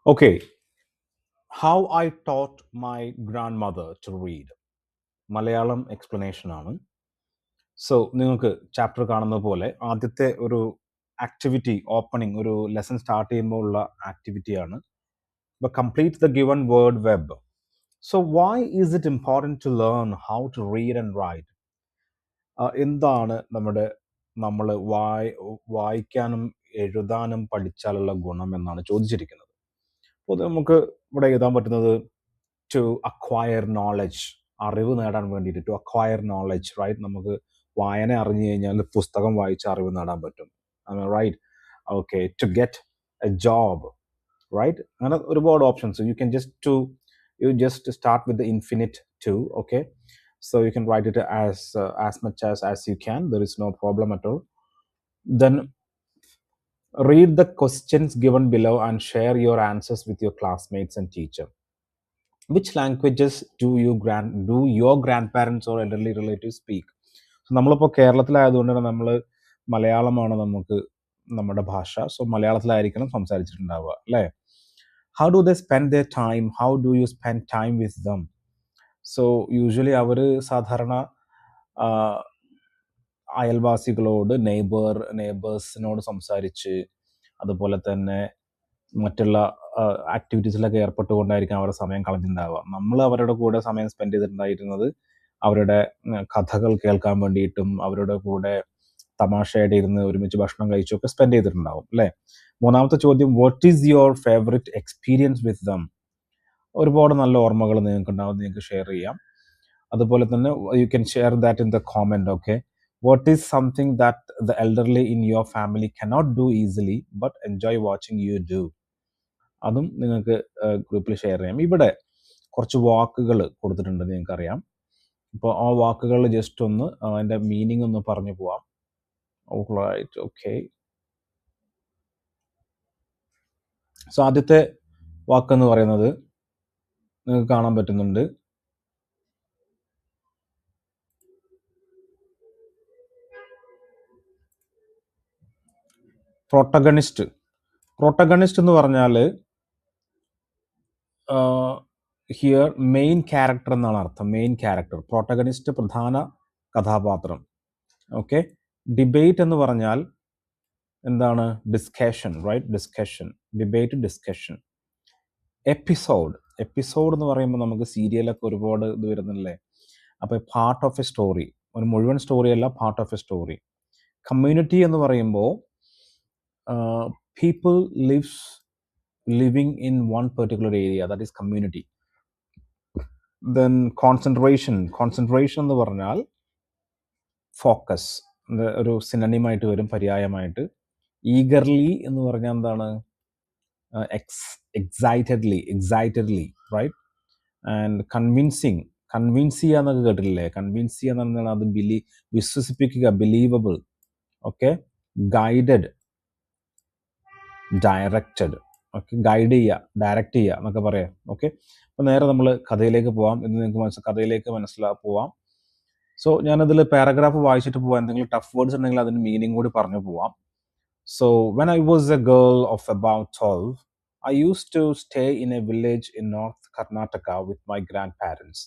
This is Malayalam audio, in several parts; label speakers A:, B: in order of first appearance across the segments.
A: Okay, how I taught my grandmother to read. Malayalam explanation ആണ്. സോ നിങ്ങൾക്ക് ചാപ്റ്റർ കാണുന്ന പോലെ ആദ്യത്തെ ഒരു ആക്ടിവിറ്റി ഓപ്പണിംഗ് ഒരു ലെസൺ സ്റ്റാർട്ട് ചെയ്യുമ്പോൾ ഉള്ള ആക്ടിവിറ്റിയാണ്. അപ്പോൾ complete the given word web. So why is it important to learn how to read and write? എന്താണ് നമ്മൾ വായിക്കാനും എഴുതാനും പഠിച്ചാലുള്ള ഗുണം എന്നാണ് ചോദിച്ചിരിക്കുന്നത്. അപ്പോൾ നമുക്ക് ഇവിടെ എഴുതാൻ പറ്റുന്നത് ടു അക്വയർ നോളജ്, അറിവ് നേടാൻ വേണ്ടിയിട്ട്. To acquire knowledge, right? നമുക്ക് വായന അറിഞ്ഞു കഴിഞ്ഞാൽ പുസ്തകം വായിച്ച് അറിവ് നേടാൻ പറ്റും, right? Okay, to get a job, right? അങ്ങനെ ഒരുപാട് options. You just start with the infinite to. Okay, so you can write it as much as you can. There is no problem at all. Then read the questions given below and share your answers with your classmates and teacher. Which languages do your grandparents or elderly relatives speak? So നമ്മളിപ്പോൾ കേരളത്തിലായതുകൊണ്ട് തന്നെ നമ്മൾ മലയാളമാണ് നമ്മുടെ ഭാഷ. സോ മലയാളത്തിലായിരിക്കണം സംസാരിച്ചിട്ടുണ്ടാവുക, അല്ലേ? How do they spend their time? How do you spend time with them? So usually അവർ സാധാരണ അയൽവാസികളോട്, നെയ്ബേഴ്സിനോട് സംസാരിച്ച്, അതുപോലെ തന്നെ മറ്റുള്ള ആക്ടിവിറ്റീസിലൊക്കെ ഏർപ്പെട്ടുകൊണ്ടായിരിക്കും അവരുടെ സമയം കളഞ്ഞിട്ടുണ്ടാവുക. നമ്മൾ അവരുടെ കൂടെ സമയം സ്പെൻഡ് ചെയ്തിട്ടുണ്ടായിരുന്നത് അവരുടെ കഥകൾ കേൾക്കാൻ വേണ്ടിയിട്ടും അവരുടെ കൂടെ തമാശയായിട്ട് ഇരുന്ന് ഒരുമിച്ച് ഭക്ഷണം കഴിച്ചൊക്കെ സ്പെൻഡ് ചെയ്തിട്ടുണ്ടാവും, അല്ലേ? മൂന്നാമത്തെ ചോദ്യം, what is your favourite experience വിത്ത് ദം? ഒരുപാട് നല്ല ഓർമ്മകൾ നിങ്ങൾക്കുണ്ടാവും, നിങ്ങൾക്ക് ഷെയർ ചെയ്യാം. അതുപോലെ തന്നെ you can share that in the comment. Okay, what is something that the elderly in your family cannot do easily but enjoy watching you do? അതും നിങ്ങൾക്ക് ഗ്രൂപ്പിൽ ഷെയർ ചെയ്യാം. ഇവിടെ കുറച്ച് വാക്കുകൾ കൊടുത്തിട്ടുണ്ട്, നിങ്ങൾക്കറിയാം. അപ്പോൾ ആ വാക്കുകൾ ജസ്റ്റ് ഒന്ന് അതിൻ്റെ മീനിങ് ഒന്ന് പറഞ്ഞു പോവാം. Right, okay. സോ ആദ്യത്തെ വാക്കെന്ന് പറയുന്നത് നിങ്ങൾക്ക് കാണാൻ പറ്റുന്നുണ്ട്, പ്രൊട്ടഗണിസ്റ്റ്. പ്രൊട്ടഗണിസ്റ്റ് എന്ന് പറഞ്ഞാൽ ഹിയർ മെയിൻ ക്യാരക്ടർ എന്നാണ് അർത്ഥം. മെയിൻ ക്യാരക്ടർ, പ്രൊട്ടഗണിസ്റ്റ്, പ്രധാന കഥാപാത്രം. ഓക്കെ, ഡിബേറ്റ് എന്ന് പറഞ്ഞാൽ എന്താണ്? Discussion, right? Discussion, debate, discussion. Episode എന്ന് പറയുമ്പോൾ നമുക്ക് സീരിയലൊക്കെ ഒരുപാട് ഇത് വരുന്നില്ലേ? അപ്പോൾ പാർട്ട് ഓഫ് എ സ്റ്റോറി, ഒരു മുഴുവൻ സ്റ്റോറി അല്ല, part of A story. Community എന്ന് പറയുമ്പോൾ people living in one particular area, that is community. Then concentration എന്ന് പറഞ്ഞാൽ ഫോക്കസ്, ഒരു സിനണിമായിട്ട് വരും, പര്യായമായിട്ട്. ഈഗർലി എന്ന് പറഞ്ഞാൽ എന്താണ്? Excitedly, right? ആൻഡ് കൺവിൻസിങ് ചെയ്യുക എന്നൊക്കെ കേട്ടിട്ടില്ലേ? കൺവിൻസ് ചെയ്യുക എന്ന് പറഞ്ഞാൽ അത് വിശ്വസിപ്പിക്കുക, believable. Okay, guided, directed. Okay, guide ചെയ്യുക, ഡയറക്റ്റ് ചെയ്യുക എന്നൊക്കെ പറയാം. ഓക്കെ, അപ്പോൾ നേരെ നമ്മൾ കഥയിലേക്ക് പോവാം. ഇത് നിങ്ങൾക്ക് കഥയിലേക്ക് പോവാം. സോ ഞാനതിൽ പാരഗ്രാഫ് വായിച്ചിട്ട് പോവാം. എന്തെങ്കിലും ടഫ് വേർഡ്സ് ഉണ്ടെങ്കിൽ അതിന് മീനിങ് കൂടി പറഞ്ഞു പോവാം. So when I was A girl of about 12, I used to stay in a village in North Karnataka with my grandparents.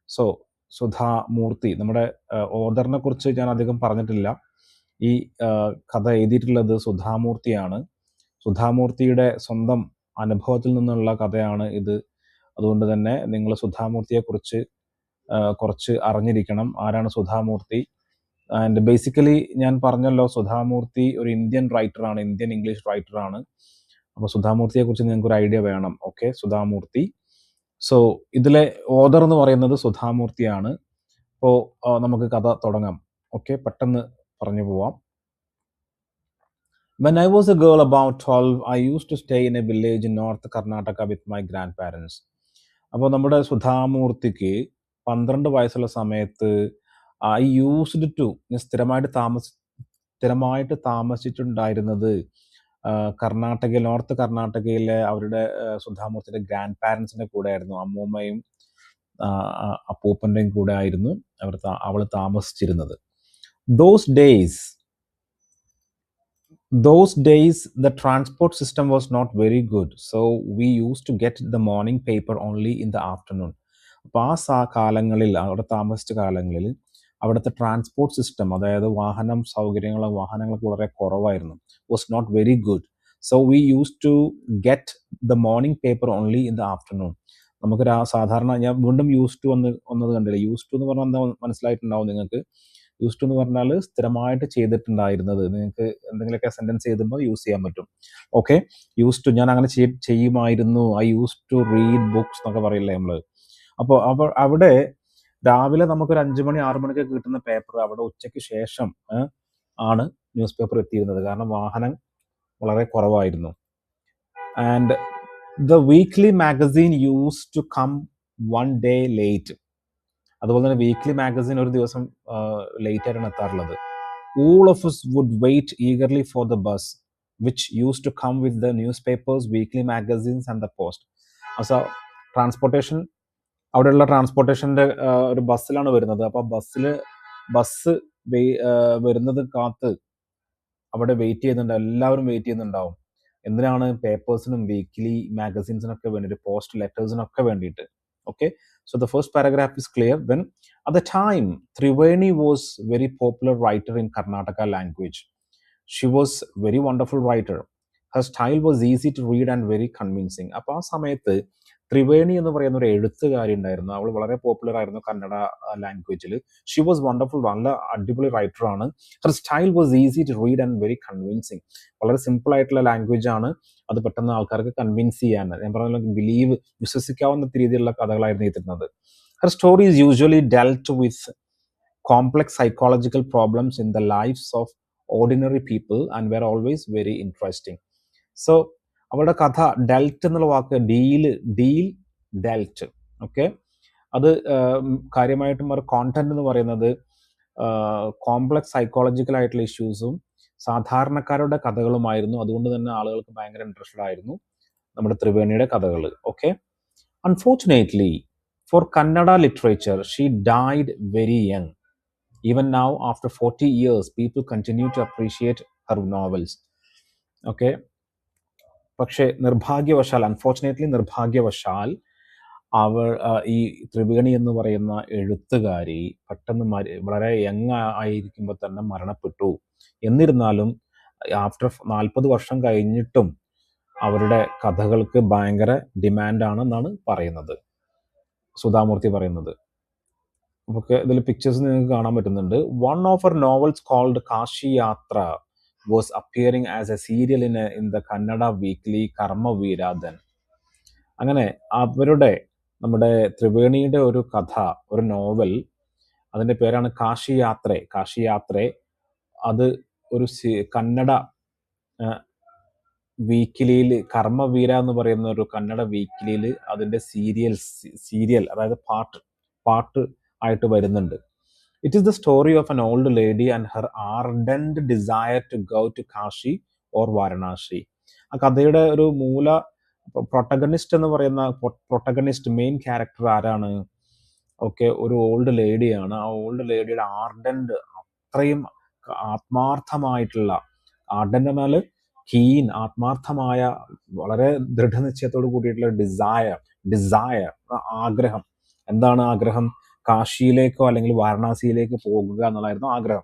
A: So Sudha Murthy, നമ്മുടെ ഓദറിനെ കുറിച്ച് ഞാൻ അധികം പറഞ്ഞിട്ടില്ല. ഈ കഥ എഴുതിയിട്ടുള്ളത് സുധാമൂർത്തിയാണ്. സുധാമൂർത്തിയുടെ സ്വന്തം അനുഭവത്തിൽ നിന്നുള്ള കഥയാണ് ഇത്. അതുകൊണ്ട് തന്നെ നിങ്ങൾ സുധാമൂർത്തിയെക്കുറിച്ച് കുറച്ച് അറിഞ്ഞിരിക്കണം. ആരാണ് സുധാമൂർത്തി? ആൻഡ് ബേസിക്കലി ഞാൻ പറഞ്ഞല്ലോ, സുധാമൂർത്തി ഒരു ഇന്ത്യൻ റൈറ്ററാണ്, ഇന്ത്യൻ ഇംഗ്ലീഷ് റൈറ്ററാണ്. അപ്പോൾ സുധാമൂർത്തിയെക്കുറിച്ച് നിങ്ങൾക്ക് ഒരു ഐഡിയ വേണം. ഓക്കെ, സുധാമൂർത്തി. സോ ഇതിലെ ഓദർ എന്ന് പറയുന്നത് സുധാമൂർത്തിയാണ്. അപ്പോൾ നമുക്ക് കഥ തുടങ്ങാം. ഓക്കെ, പെട്ടെന്ന് പറഞ്ഞു പോവാം. When I was a girl about 12, I used to stay in a village in North Karnataka with my grandparents. അപ്പോൾ നമ്മുടെ സുധാമൂർത്തിക്ക് 12 വയസ്സുള്ള സമയത്ത് ഐ യൂസ്ഡ് ടു, സ്ഥിരമായിട്ട് താമസിച്ചിട്ടുണ്ടായിരുന്നത് കർണാടകയിൽ, നോർത്ത് കർണാടകയിലെ അവരുടെ സുധാമൂർത്തിയുടെ ഗ്രാൻഡ് പാരൻസിൻ്റെ കൂടെ ആയിരുന്നു. അമ്മൂമ്മയും അപ്പൂപ്പൻ്റെയും കൂടെ ആയിരുന്നു അവൾ താമസിച്ചിരുന്നത്. Those days those days the transport system was not very good, so we used to get the morning paper only in the afternoon. അപ്പോൾ കാലങ്ങളിൽ അവിടെ താമസിച്ച കാലങ്ങളിൽ അവിടുത്തെ ട്രാൻസ്പോർട്ട് സിസ്റ്റം, അതായത് വാഹനങ്ങളൊക്കെ വളരെ കുറവായിരുന്നു, was not very good. So we use to get the morning paper only in the afternoon. നമുക്ക് സാധാരണ ഞാൻ വീണ്ടും യൂസ് ടു വന്നത് കണ്ടില്ല. യൂസ് ടു എന്ന് പറഞ്ഞാൽ എന്താ മനസ്സിലായിട്ടുണ്ടാവും നിങ്ങൾക്ക്. യൂസ് ടു എന്ന് പറഞ്ഞാൽ സ്ഥിരമായിട്ട് ചെയ്തിട്ടുണ്ടായിരുന്നത്. നിങ്ങൾക്ക് എന്തെങ്കിലുമൊക്കെ സെൻറ്റൻസ് എഴുതുമ്പോൾ യൂസ് ചെയ്യാൻ പറ്റും. ഓക്കെ, യൂസ് ടു, ഞാൻ അങ്ങനെ ചെയ്യുമായിരുന്നു, I use to read books എന്നൊക്കെ പറയില്ലേ നമ്മൾ. അപ്പോൾ അവിടെ രാവിലെ നമുക്കൊരു 5 മണി 6 മണിക്കൊക്കെ കിട്ടുന്ന പേപ്പർ അവിടെ ഉച്ചയ്ക്ക് ശേഷം ആണ് ന്യൂസ് പേപ്പർ എത്തിയിരുന്നത്. കാരണം വാഹനം വളരെ കുറവായിരുന്നു. And the weekly magazine use to come 1 day late. അതുപോലെ തന്നെ വീക്ക്ലി മാഗസിൻ ഒരു ദിവസം ലേറ്റ് ആയിട്ടാണ് എത്താറുള്ളത്. All of us would wait eagerly for the bus, which used to come with the newspapers, weekly magazines and the post. Also, transportation, അവിടെയുള്ള ട്രാൻസ്പോർട്ടേഷൻ്റെ ഒരു ബസ്സിലാണ് വരുന്നത്. അപ്പോൾ ബസ് വരുന്നത് കാത്ത് അവിടെ വെയിറ്റ് ചെയ്യുന്നുണ്ട്, എല്ലാവരും വെയിറ്റ് ചെയ്യുന്നുണ്ടാവും. എന്തിനാണ്? പേപ്പേഴ്സിനും വീക്ക്ലി മാഗസിൻസിനൊക്കെ വേണ്ടിയിട്ട്, പോസ്റ്റ് ലെറ്റേഴ്സിനൊക്കെ വേണ്ടിയിട്ട്. Okay, so the first paragraph is clear. Then at the time, Triveni was very popular writer in Karnataka language. She was very wonderful writer. Her style was easy to read and very convincing. അപ്പോൾ ആ സമയത്ത് ത്രിവേണി എന്ന് പറയുന്ന ഒരു എഴുത്തുകാരി ഉണ്ടായിരുന്നു. അവൾ വളരെ പോപ്പുലർ ആയിരുന്നു കന്നഡ ലാംഗ്വേജിൽ. ഷി വാസ് വണ്ടർഫുൾ, നല്ല അടിപൊളി റൈറ്ററാണ്. Her style was easy to read and very convincing. വളരെ സിമ്പിൾ ആയിട്ടുള്ള ലാംഗ്വേജ് ആണ്, അത് പെട്ടെന്ന് ആൾക്കാർക്ക് കൺവിൻസ് ചെയ്യാൻ, ഞാൻ പറഞ്ഞ വിശ്വസിക്കാവുന്ന രീതിയിലുള്ള കഥകളായിരുന്നു എഴുതുന്നത്. Her stories usually dealt with complex psychological problems in the lifes of ordinary people and were always very interesting. So അവരുടെ കഥ, ഡെൽറ്റ് എന്നുള്ള വാക്ക്, ഡീൽ ഡെൽറ്റ്, ഓക്കെ, അത് കാര്യമായിട്ടും ഒരു കോണ്ടന്റ് എന്ന് പറയുന്നത് കോംപ്ലക്സ് സൈക്കോളജിക്കൽ ആയിട്ടുള്ള ഇഷ്യൂസും സാധാരണക്കാരുടെ കഥകളുമായിരുന്നു. അതുകൊണ്ട് തന്നെ ആളുകൾക്ക് ഭയങ്കര ഇൻട്രസ്റ്റഡ് ആയിരുന്നു നമ്മുടെ ത്രിവേണിയുടെ കഥകൾ. Okay, unfortunately for Kannada literature she died very young. Even now after 40 years people continue to appreciate her novels. Okay, പക്ഷേ നിർഭാഗ്യവശാൽ ഈ ത്രിവേണി എന്ന് പറയുന്ന എഴുത്തുകാരി പെട്ടെന്ന് വളരെ യങ് ആയിരിക്കുമ്പോൾ തന്നെ മരണപ്പെട്ടു. എന്നിരുന്നാലും ആഫ്റ്റർ 40 വർഷം കഴിഞ്ഞിട്ടും അവരുടെ കഥകൾക്ക് ഭയങ്കര ഡിമാൻഡാണെന്നാണ് പറയുന്നത്, സുധാമൂർത്തി പറയുന്നത്. ഒക്കെ ഇതിൽ പിക്ചേഴ്സ് നിങ്ങൾക്ക് കാണാൻ പറ്റുന്നുണ്ട്. One of her novels called Kashi Yatra was appearing as a serial in the Kannada weekly Karmavira then. അങ്ങനെ നമ്മുടെ ത്രിവേണിയുടെ ഒരു കഥ, ഒരു നോവൽ, അതിൻ്റെ പേരാണ് കാശി യാത്രേ. അത് ഒരു കന്നഡ വീക്കിലിയിൽ, കർമ്മവീര എന്ന് പറയുന്ന ഒരു കന്നഡ വീക്കിലിയിൽ അതിൻ്റെ സീരിയൽ അതായത് പാട്ട് ആയിട്ട് വരുന്നുണ്ട്. It is the story of an old lady and her ardent desire to go to Kashi or Varanasi. ആ കഥയുടെ ഒരു പ്രൊട്ടഗണിസ്റ്റ് എന്ന് പറയുന്ന മെയിൻ ക്യാരക്ടർ ആരാണ്? ഓക്കെ, ഒരു ഓൾഡ് ലേഡിയാണ്. ആ ഓൾഡ് ലേഡിയുടെ ആർഡന്റ്, അത്രയും ആത്മാർത്ഥമായിട്ടുള്ള, ആർഡന്റ് എന്നാൽ കീൻ, ആത്മാർത്ഥമായ, വളരെ ദൃഢനിശ്ചയത്തോട് കൂടിയിട്ടുള്ള ഡിസയർ, ആഗ്രഹം. എന്താണ് ആഗ്രഹം? കാശിയിലേക്കോ അല്ലെങ്കിൽ വാരണാസിയിലേക്ക് പോകുക എന്നുള്ളതായിരുന്നു ആഗ്രഹം.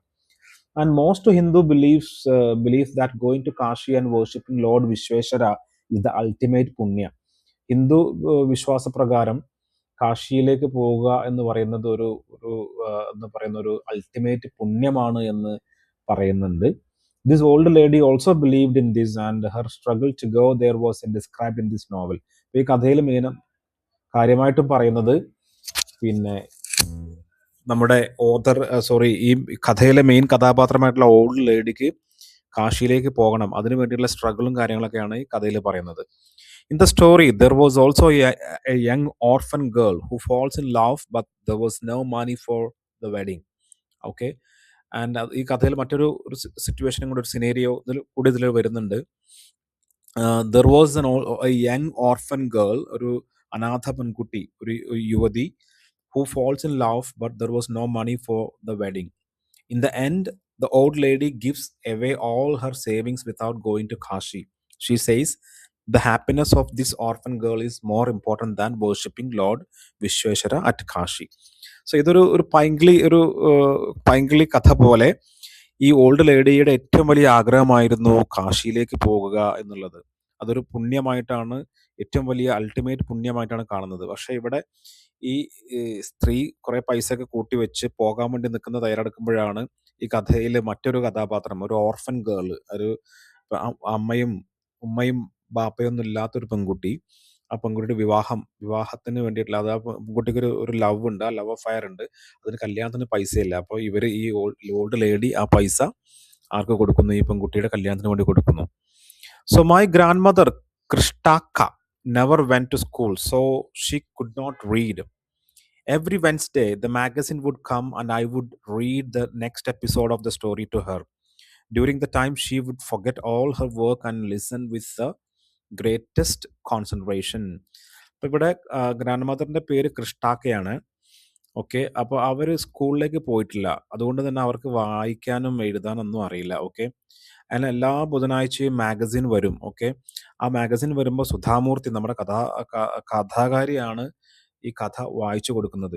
A: And most Hindu believes that going to Kashi and worshipping lord Vishweshwara is the ultimate punya. Hindu വിശ്വാസപ്രകാരം കാശിയിലേക്ക് പോവുക എന്ന് പറയുന്നത് ഒരു അൾട്ടിമേറ്റ് പുണ്യമാണ് എന്ന് പറയുന്നുണ്ട്. This old lady also believed in this and her struggle to go there was described in this novel. ഈ കഥയിൽ കാര്യമായിട്ടും പറയുന്നത്, പിന്നെ നമ്മുടെ ഈ കഥയിലെ മെയിൻ കഥാപാത്രമായിട്ടുള്ള ഓൾഡ് ലേഡിക്ക് കാശിയിലേക്ക് പോകണം, അതിനു വേണ്ടിയുള്ള സ്ട്രഗിളും കാര്യങ്ങളൊക്കെയാണ് ഈ കഥയിൽ പറയുന്നത്. In the story, there was also a young orphan girl who falls in love, but there was no money for the wedding. Okay, and ഈ കഥയിൽ മറ്റൊരു സിറ്റുവേഷനും കൂടെ, ഒരു സിനേരിയോ ഇതിൽ വരുന്നുണ്ട്. There was a young orphan girl, ഒരു അനാഥ പെൺകുട്ടി, ഒരു യുവതി, who falls in love, but there was no money for the wedding. In the end, The old lady gives away all her savings without going to Kashi. She says, the happiness of this orphan girl is more important than worshipping Lord Vishweshwara at Kashi. So ഇതൊരു ഒരു പൈങ്കിളി കഥ പോലെ ഈ ഓൾഡ് ലേഡിയുടെ ഏറ്റവും വലിയ ആഗ്രഹമായിരുന്നു കാശിയിലേക്ക് പോകുക എന്നുള്ളത്. അതൊരു പുണ്യമായിട്ടാണ്, ഏറ്റവും വലിയ അൾട്ടിമേറ്റ് പുണ്യമായിട്ടാണ് കാണുന്നത്. പക്ഷേ ഇവിടെ ഈ സ്ത്രീ കുറെ പൈസയൊക്കെ കൂട്ടി വെച്ച് പോകാൻ വേണ്ടി നിൽക്കുന്ന തയ്യാറെടുക്കുമ്പോഴാണ് ഈ കഥയിൽ മറ്റൊരു കഥാപാത്രം, ഒരു ഓർഫൻ ഗേൾ, ഒരു അമ്മയും ഉമ്മയും ബാപ്പയൊന്നും ഇല്ലാത്തൊരു പെൺകുട്ടി. ആ പെൺകുട്ടിയുടെ വിവാഹത്തിന് വേണ്ടിയിട്ടുള്ള, അത് ആ പെൺകുട്ടിക്ക് ഒരു ലവ് ഉണ്ട്, ആ ലവ് അഫയർ ഉണ്ട്, അതിന് കല്യാണത്തിന് പൈസയില്ല. അപ്പോൾ ഇവർ ഈ ഓൾഡ് ലേഡി ആ പൈസ ആർക്ക് കൊടുക്കുന്നു? ഈ പെൺകുട്ടിയുടെ കല്യാണത്തിന് വേണ്ടി കൊടുക്കുന്നു. സോ മൈ ഗ്രാൻഡ് മദർ ക്രിഷ്ടാക്ക never went to school, so she could not read. Every Wednesday, the magazine would come and I would read the next episode of the story to her. During the time, she would forget all her work and listen with the greatest concentration. അപ്പോൾ ഇവിടെ ഗ്രാൻഡ് മദറിൻ്റെ പേര് ക്രിഷ്ടാക്കയാണ്. ഓക്കെ, അപ്പോൾ അവർ സ്കൂളിലേക്ക് പോയിട്ടില്ല, അതുകൊണ്ട് തന്നെ അവർക്ക് വായിക്കാനും എഴുതാനൊന്നും അറിയില്ല. ഓക്കെ, അതിന് എല്ലാ ബുധനാഴ്ചയും മാഗസിൻ വരും. ഓക്കെ, ആ മാഗസിൻ വരുമ്പോൾ സുധാമൂർത്തി, നമ്മുടെ കഥാകാരിയാണ് ഈ കഥ വായിച്ചു കൊടുക്കുന്നത്.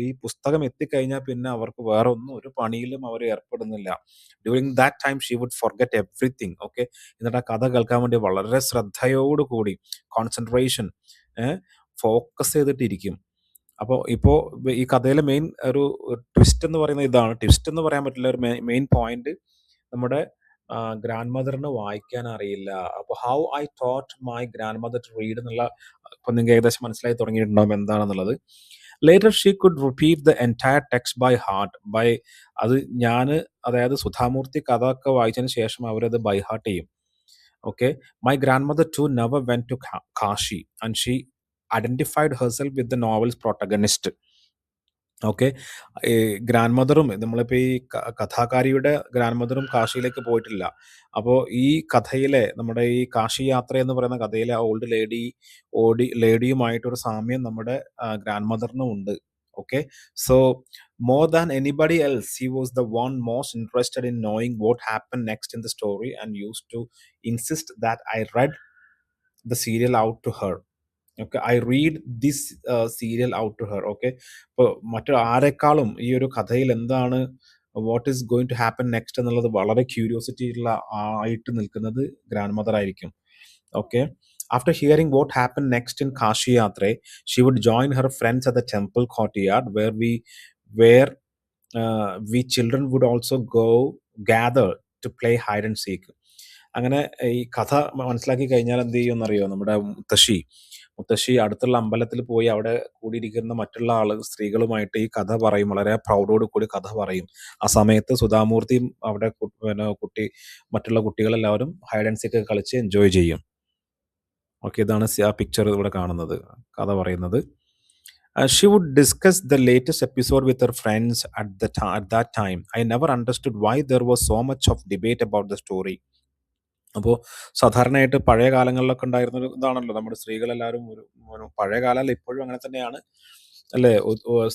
A: ഈ പുസ്തകം എത്തിക്കഴിഞ്ഞാൽ പിന്നെ അവർക്ക് വേറെ ഒന്നും, ഒരു പണിയിലും അവർ ഏർപ്പെടുന്നില്ല. During that time she would forget everything. Okay, എന്നിട്ട് ആ കഥ കേൾക്കാൻ വേണ്ടി വളരെ ശ്രദ്ധയോടുകൂടി, കോൺസെൻട്രേഷൻ, ഫോക്കസ് ചെയ്തിട്ടിരിക്കും. അപ്പോൾ ഇപ്പോൾ ഈ കഥയിലെ മെയിൻ ഒരു ട്വിസ്റ്റ് എന്ന് പറയുന്നത് ഇതാണ്. ട്വിസ്റ്റ് എന്ന് പറയാൻ പറ്റില്ല, ഒരു മെയിൻ പോയിന്റ്, നമ്മുടെ ഗ്രാൻഡ് മദറിന് വായിക്കാൻ അറിയില്ല. അപ്പോൾ how I taught my grand mother to read എന്നുള്ള ഇപ്പം നിങ്ങൾക്ക് ഏകദേശം മനസ്സിലായി തുടങ്ങിയിട്ടുണ്ടാവും എന്താണെന്നുള്ളത്. Later she could repeat the entire text by heart. അത് അതായത് സുധാമൂർത്തി കഥ ഒക്കെ വായിച്ചതിന് ശേഷം അവരത് ബൈ ഹാർട്ട് ചെയ്യും. Okay, my grand mother too never went to Kashi and she identified herself with the novel's protagonist. Okay, ഈ ഗ്രാൻഡ് മദറും, നമ്മളിപ്പോൾ ഈ കഥാകാരിയുടെ ഗ്രാൻഡ് മദറും കാശിയിലേക്ക് പോയിട്ടില്ല. അപ്പോൾ ഈ കഥയിലെ, നമ്മുടെ ഈ കാശി യാത്ര എന്ന് പറയുന്ന കഥയിലെ ഓൾഡ് ലേഡിയുമായിട്ടൊരു സാമ്യം നമ്മുടെ ഗ്രാൻഡ് മദറിനും ഉണ്ട്. Okay, so more than anybody else, he was the one most interested in knowing what happened next in the story and used to insist that I read the serial out to her. Okay, I read this serial out to her. Okay, ഇപ്പോൾ ആരെക്കാളും ഈ ഒരു കഥയിൽ എന്താണ്, what is going to happen next എന്നുള്ളത് വളരെ ക്യൂരിയോസിറ്റി ആയിട്ട് നിൽക്കുന്നത് ഗ്രാൻഡ് മദർ ആയിരിക്കും. Okay, after hearing what happen next in Kashi Yatra, she would join her friends at the temple courtyard we children would also gather to play hide and seek. അങ്ങനെ ഈ കഥ മനസ്സിലാക്കി കഴിഞ്ഞാൽ എന്ത് ചെയ്യുമെന്നറിയോ, നമ്മുടെ മുത്തശ്ശി അടുത്തുള്ള അമ്പലത്തിൽ പോയി അവിടെ കൂടിയിരിക്കുന്ന മറ്റുള്ള സ്ത്രീകളുമായിട്ട് ഈ കഥ പറയും, വളരെ പ്രൗഡോട് കൂടി കഥ പറയും. ആ സമയത്ത് സുധാമൂർത്തിയും അവിടെ മറ്റുള്ള കുട്ടികളെല്ലാവരും ഹൈഡ് ആൻഡ് സീക്ക് കളിച്ച് എൻജോയ് ചെയ്യും. ഓക്കെ, ഇതാണ് ആ പിക്ചർ ഇവിടെ കാണുന്നത്, കഥ പറയുന്നത്. She would discuss the latest episode with her friends at that time. I never understood why there was so much of debate about the story. അപ്പോൾ സാധാരണയായിട്ട് പഴയ കാലങ്ങളിലൊക്കെ ഉണ്ടായിരുന്ന ഇതാണല്ലോ, നമ്മുടെ സ്ത്രീകളെല്ലാവരും പഴയ കാലമല്ല, ഇപ്പോഴും അങ്ങനെ തന്നെയാണ് അല്ലേ,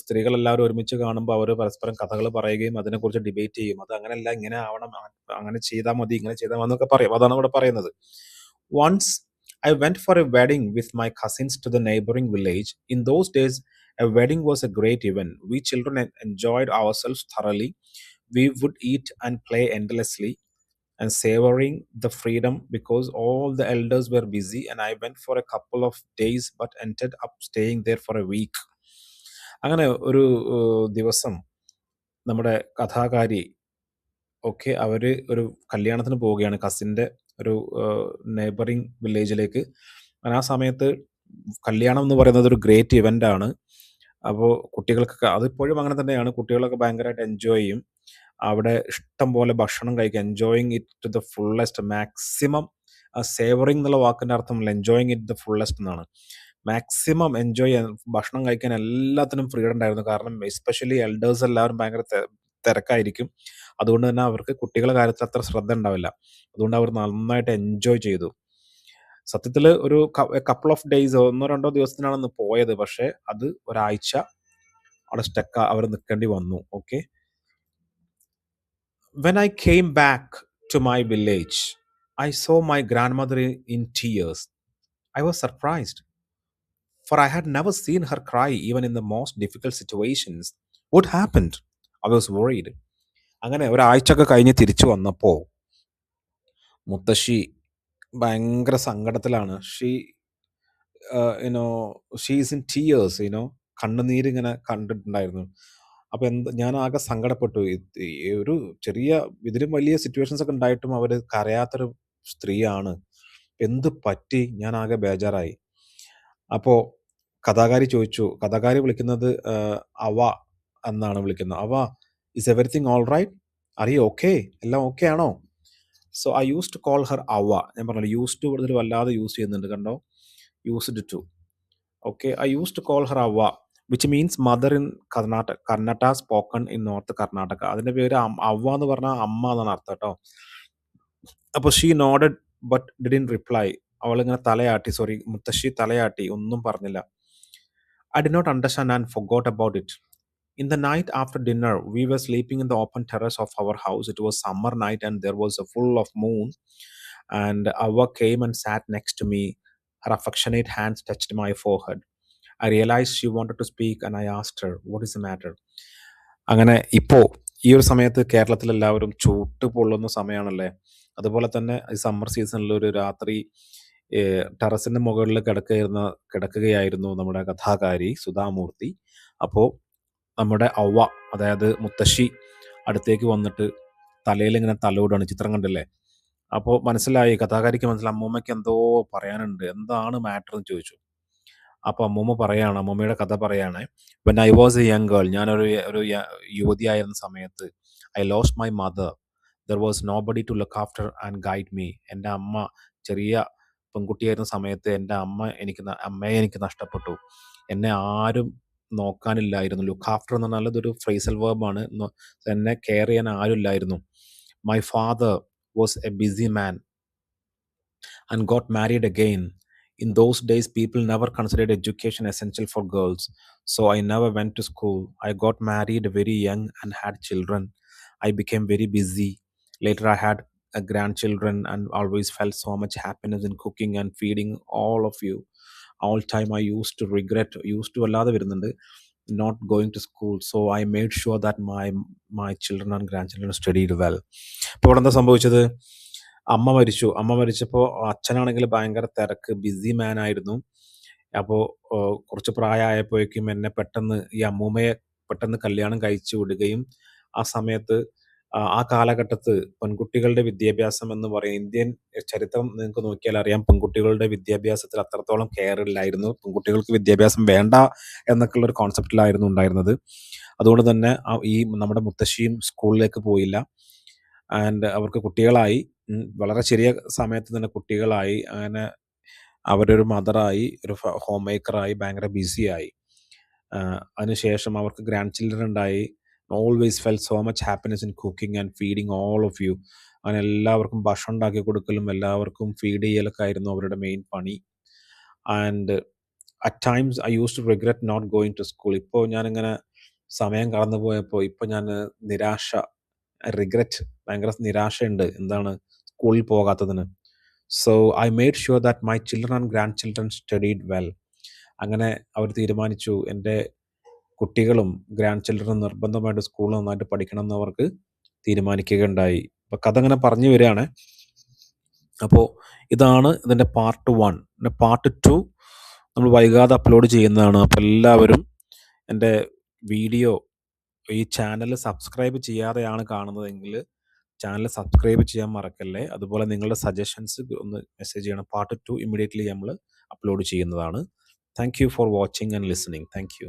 A: സ്ത്രീകളെല്ലാവരും ഒരുമിച്ച് കാണുമ്പോൾ അവർ പരസ്പരം കഥകൾ പറയുകയും അതിനെക്കുറിച്ച് ഡിബേറ്റ് ചെയ്യും. അത് അങ്ങനെയല്ല, ഇങ്ങനെ ആവണം, അങ്ങനെ ചെയ്താൽ മതി, ഇങ്ങനെ ചെയ്താൽ മതി എന്നൊക്കെ പറയും. അതാണ് ഇവിടെ പറയുന്നത്. Once I went for a wedding with my cousins to the neighboring village. In those days, a wedding was a great event. We children enjoyed ourselves thoroughly. We would eat and play endlessly and savoring the freedom because all the elders were busy, and I went for a couple of days but ended up staying there for a week. അങ്ങനെ ഒരു ദിവസം നമ്മുടെ കഥാകാരി അവർ ഒരു കല്യാണത്തിന് പോവുകയാണ്, കസിൻ്റെ ഒരു നെയ്ബറിങ് വില്ലേജിലേക്ക്. ആ സമയത്ത് കല്യാണം എന്ന് പറയുന്നത് ഒരു ഗ്രേറ്റ് ഇവൻ്റ് ആണ്. അപ്പോൾ കുട്ടികൾക്കൊക്കെ, അതിപ്പോഴും അങ്ങനെ തന്നെയാണ്, കുട്ടികളൊക്കെ ഭയങ്കരമായിട്ട് എൻജോയ് ചെയ്യും. അവിടെ ഇഷ്ടം പോലെ ഭക്ഷണം കഴിക്കുക, enjoying it to the fullest, maximum. Savouring എന്നുള്ള വാക്കിൻ്റെ അർത്ഥമല്ല, എൻജോയിങ് ഇറ്റ് ദ ഫുള്ളസ്റ്റ് എന്നാണ്. മാക്സിമം എൻജോയ് ചെയ്യാൻ, ഭക്ഷണം കഴിക്കാൻ എല്ലാത്തിനും ഫ്രീഡം ഉണ്ടായിരുന്നു. കാരണം എസ്പെഷ്യലി എൽഡേഴ്സ് എല്ലാവരും ഭയങ്കര തിരക്കായിരിക്കും. അതുകൊണ്ട് തന്നെ അവർക്ക് കുട്ടികളുടെ കാര്യത്തിൽ അത്ര ശ്രദ്ധ ഉണ്ടാവില്ല. അതുകൊണ്ട് അവർ നന്നായിട്ട് എൻജോയ് ചെയ്തു. സത്യത്തിൽ ഒരു കപ്പിൾ ഓഫ് ഡേയ്സ്, 1-2 ദിവസത്തിനാണ് പോയത്. പക്ഷേ അത് ഒരാഴ്ച അവിടെ അവർ നിൽക്കേണ്ടി വന്നു. Okay, When I came back to my village, I saw my grandmother in tears. I was surprised, for I had never seen her cry even in the most difficult situations. What happened? I was worried. അങ്ങനെ ഒരാഴ്ചയൊക്കെ കഴിഞ്ഞ് തിരിച്ചു വന്നപ്പോൾ മുത്തശ്ശി ഭയങ്കര സങ്കടത്തിലാണ്. യുനോ ഷീസ് ഇൻ ടീയേഴ്സ്, കണ്ണുനീരിങ്ങനെ കണ്ടിട്ടുണ്ടായിരുന്നു. അപ്പോൾ ഞാൻ ആകെ സങ്കടപ്പെട്ടു. ഈ ഒരു ചെറിയ ഇതിലും വലിയ സിറ്റുവേഷൻസ് ഒക്കെ ഉണ്ടായിട്ടും അവർ കരയാത്തൊരു സ്ത്രീയാണ്. എന്ത് പറ്റി? ഞാൻ ആകെ ബേജാറായി. അപ്പോൾ കഥാകാരി വിളിക്കുന്നത് അവ എന്നാണ് വിളിക്കുന്നത്. Avva, is everything all right? Are you okay? എല്ലാം ഓക്കെ ആണോ? So I use to call her Avva. ഞാൻ പറഞ്ഞല്ലോ, യൂസ് ടു ഇതിൽ വല്ലാതെ യൂസ് ചെയ്യുന്നുണ്ട്, കണ്ടോ? Used to. Okay, I use to call her avva, which means mother in Karnataka spoken in north Karnataka. അതിൻ്റെ പേര് അവ എന്ന് പറഞ്ഞാൽ അമ്മ എന്നാണ് അർത്ഥം കേട്ടോ. അപ്പോൾ she nodded but didn't reply. അവളിങ്ങനെ തലയാട്ടി, മുത്തശ്ശി തലയാട്ടി, ഒന്നും പറഞ്ഞില്ല. I did not understand and forgot about it. In the night after dinner, we were sleeping in the open terrace of our house. It was summer night and there was a full of moon. And Ava came and sat next to me. Her affectionate hands touched my forehead. I realized she wanted to speak and I asked her, what is the matter? അങ്ങനെ ഇപ്പോൾ ഈ ഒരു സമയത്ത് കേരളത്തിലെല്ലാവരും ചൂട്ട് പൊള്ളുന്ന സമയമാണല്ലേ. അതുപോലെ തന്നെ ഈ സമ്മർ സീസണിൽ ഒരു രാത്രി ടെറസിൻ്റെ മുകളിൽ കിടക്കുകയായിരുന്നു നമ്മുടെ കഥാകാരി സുധാമൂർത്തി. അപ്പോൾ നമ്മുടെ അവ, അതായത് മുത്തശ്ശി, അടുത്തേക്ക് വന്നിട്ട് തലയിൽ ഇങ്ങനെ തലോടാണ്. ചിത്രം കണ്ടില്ലേ? അപ്പോൾ കഥാകാരിക്ക് മനസ്സിലായി അമ്മൂമ്മയ്ക്ക് എന്തോ പറയാനുണ്ട്. എന്താണ് മാറ്റർ എന്ന് ചോദിച്ചു. അപ്പോൾ അമ്മൂമ്മയുടെ കഥ പറയാണ്. When I was a young girl, ഞാനൊരു യുവതിയായിരുന്ന സമയത്ത്, I lost my mother. There was nobody to look after and guide me. എൻ്റെ അമ്മ, ചെറിയ പെൺകുട്ടിയായിരുന്ന സമയത്ത് എൻ്റെ അമ്മയെ എനിക്ക് നഷ്ടപ്പെട്ടു. എന്നെ ആരും നോക്കാനില്ലായിരുന്നു. ലുക്ക് ആഫ്റ്റർ എന്ന് പറഞ്ഞാൽ ഇതൊരു ഫ്രേസൽ വേർബാണ്. എന്നെ കെയർ ചെയ്യാൻ ആരുമില്ലായിരുന്നു. My father was a busy man and got married again. In those days, people never considered education essential for girls, so I never went to school. I got married very young and had children. I became very busy. Later, I had grandchildren and always felt so much happiness in cooking and feeding all of you. All time I used to regret, അല്ലാതെ വരുന്നുണ്ട്, not going to school. So I made sure that my children and grandchildren studied well. ഇപ്പോൾ ഇവിടെ എന്താ സംഭവിച്ചത്? അമ്മ മരിച്ചപ്പോൾ അച്ഛനാണെങ്കിൽ ഭയങ്കര തിരക്ക്, ബിസി മാൻ ആയിരുന്നു. അപ്പോൾ കുറച്ച് പ്രായമായപ്പോഴേക്കും എന്നെ ഈ അമ്മൂമ്മയെ പെട്ടെന്ന് കല്യാണം കഴിച്ചു വിടുകയും, ആ സമയത്ത് ആ കാലഘട്ടത്ത് പെൺകുട്ടികളുടെ വിദ്യാഭ്യാസം എന്ന് പറയും, ഇന്ത്യൻ ചരിത്രം നിങ്ങൾക്ക് നോക്കിയാൽ അറിയാം, പെൺകുട്ടികളുടെ വിദ്യാഭ്യാസത്തിൽ അത്രത്തോളം കെയർ ഇല്ലായിരുന്നു. പെൺകുട്ടികൾക്ക് വിദ്യാഭ്യാസം വേണ്ട എന്നൊക്കെയുള്ളൊരു കോൺസെപ്റ്റിലായിരുന്നു ഉണ്ടായിരുന്നത്. അതുകൊണ്ട് തന്നെ ഈ നമ്മുടെ മുത്തശ്ശിയും സ്കൂളിലേക്ക് പോയില്ല. ആൻഡ് അവർക്ക് കുട്ടികളായി, വളരെ ചെറിയ സമയത്ത് തന്നെ കുട്ടികളായി. അങ്ങനെ അവരൊരു മദറായി, ഒരു ഹോം മേക്കറായി, ഭയങ്കര ബിസിയായി. അതിനുശേഷം അവർക്ക് ഗ്രാൻഡ് ചിൽഡ്രൻ ഉണ്ടായി. Always felt so much happiness in cooking and feeding all of you. അങ്ങനെ എല്ലാവർക്കും ഭക്ഷണം ഉണ്ടാക്കി കൊടുക്കലും എല്ലാവർക്കും ഫീഡ് ചെയ്യലൊക്കെ ആയിരുന്നു അവരുടെ മെയിൻ പണി. And at times I use to regret not going to school. ഇപ്പോൾ ഞാനിങ്ങനെ സമയം കടന്നു പോയപ്പോൾ ഇപ്പോൾ ഞാൻ റിഗ്രറ്റ്, ഭയങ്കര നിരാശയുണ്ട്, എന്താണ് സ്കൂളിൽ പോകാത്തതിന്. So I made sure that my children and grandchildren studied well. അങ്ങനെ അവർ തീരുമാനിച്ചു, എൻ്റെ കുട്ടികളും ഗ്രാൻഡ് ചിൽഡ്രനും നിർബന്ധമായിട്ട് സ്കൂളിൽ നന്നായിട്ട് പഠിക്കണം എന്ന് അവർക്ക് തീരുമാനിക്കുകയുണ്ടായി. അപ്പോൾ കഥ അങ്ങനെ പറഞ്ഞു വരികയാണ്. അപ്പോൾ ഇതാണ് ഇതിൻ്റെ പാർട്ട് 1. പാർട്ട് 2 നമ്മൾ വൈകാതെ അപ്ലോഡ് ചെയ്യുന്നതാണ്. അപ്പോൾ എല്ലാവരും എൻ്റെ വീഡിയോ, ഈ ചാനൽ സബ്സ്ക്രൈബ് ചെയ്യാതെയാണ് കാണുന്നതെങ്കിൽ ചാനൽ സബ്സ്ക്രൈബ് ചെയ്യാൻ മറക്കല്ലേ. അതുപോലെ നിങ്ങളുടെ സജഷൻസ് ഒന്ന് മെസ്സേജ് ചെയ്യണം. പാർട്ട് 2 ഇമ്മീഡിയറ്റ്ലി നമ്മൾ അപ്ലോഡ് ചെയ്യുന്നതാണ്. Thank you for watching and listening. Thank you.